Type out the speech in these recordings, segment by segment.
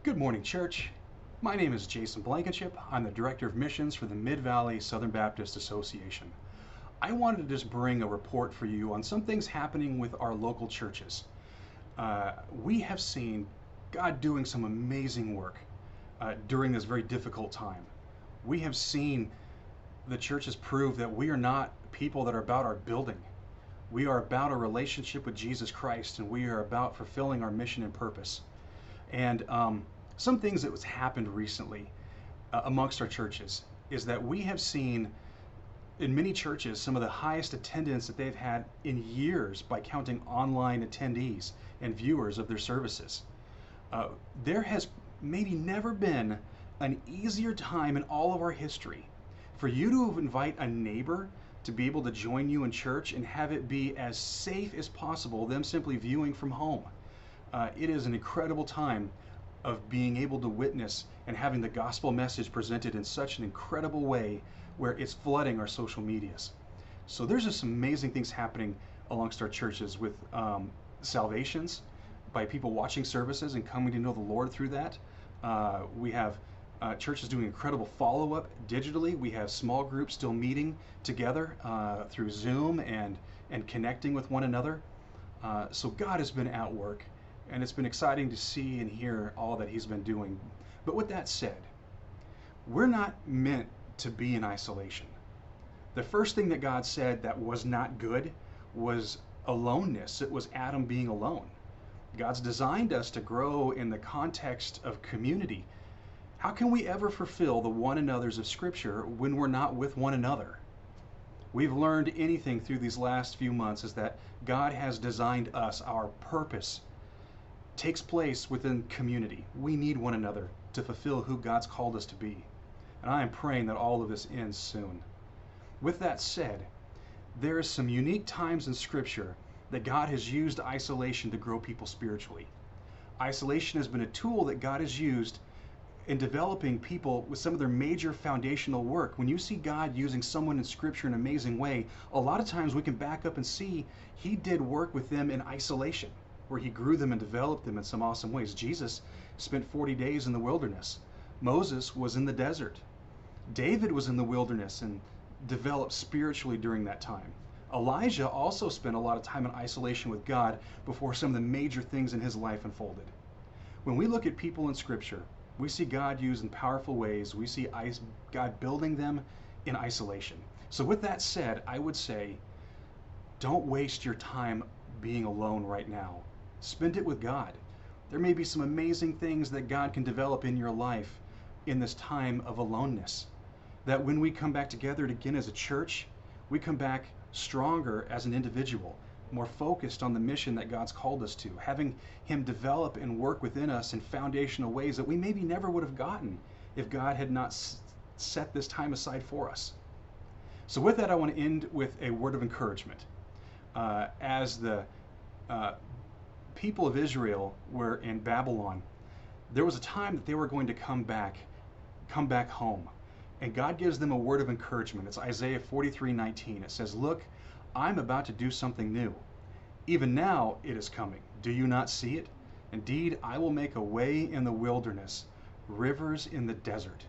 Good morning, church. My name is Jason Blankenship. I'm the Director of Missions for the Mid-Valley Southern Baptist Association. I wanted to just bring a report for you on some things happening with our local churches. We have seen God doing some amazing work during this very difficult time. We have seen the churches prove that we are not people that are about our building. We are about a relationship with Jesus Christ, and we are about fulfilling our mission and purpose. And some things that has happened recently amongst our churches is that we have seen in many churches some of the highest attendance that they've had in years by counting online attendees and viewers of their services. There has maybe never been an easier time in all of our history for you to invite a neighbor to be able to join you in church and have it be as safe as possible, them simply viewing from home. It is an incredible time of being able to witness and having the gospel message presented in such an incredible way where it's flooding our social medias. So there's just some amazing things happening amongst our churches with salvations by people watching services and coming to know the Lord through that. We have churches doing incredible follow-up digitally. We have small groups still meeting together through Zoom and connecting with one another. So God has been at work, and it's been exciting to see and hear all that He's been doing. But with that said, we're not meant to be in isolation. The first thing that God said that was not good was aloneness. It was Adam being alone. God's designed us to grow in the context of community. How can we ever fulfill the one another's of Scripture when we're not with one another? We've learned anything through these last few months is that God has designed us, our purpose takes place within community. We need one another to fulfill who God's called us to be. And I am praying that all of this ends soon. With that said, there are some unique times in Scripture that God has used isolation to grow people spiritually. Isolation has been a tool that God has used in developing people with some of their major foundational work. When you see God using someone in Scripture in an amazing way, a lot of times we can back up and see He did work with them in isolation, where He grew them and developed them in some awesome ways. Jesus spent 40 days in the wilderness. Moses was in the desert. David was in the wilderness and developed spiritually during that time. Elijah also spent a lot of time in isolation with God before some of the major things in his life unfolded. When we look at people in Scripture, we see God used in powerful ways. We see God building them in isolation. So with that said, I would say, don't waste your time being alone right now. Spend it with God. There may be some amazing things that God can develop in your life in this time of aloneness. That when we come back together again as a church, we come back stronger as an individual, more focused on the mission that God's called us to, having Him develop and work within us in foundational ways that we maybe never would have gotten if God had not set this time aside for us. So with that, I want to end with a word of encouragement. As the people of Israel were in Babylon, there was a time that they were going to come back home. And God gives them a word of encouragement. It's Isaiah 43:19. It says, "Look, I'm about to do something new. Even now it is coming. Do you not see it? Indeed, I will make a way in the wilderness, rivers in the desert."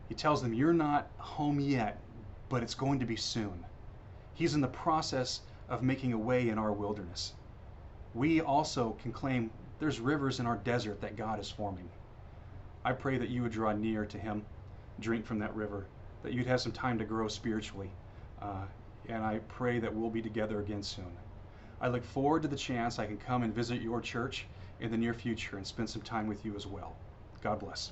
He tells them, you're not home yet, but it's going to be soon. He's in the process of making a way in our wilderness. We also can claim there's rivers in our desert that God is forming. I pray that you would draw near to Him, drink from that river, that you'd have some time to grow spiritually. And I pray that we'll be together again soon. I look forward to the chance I can come and visit your church in the near future and spend some time with you as well. God bless.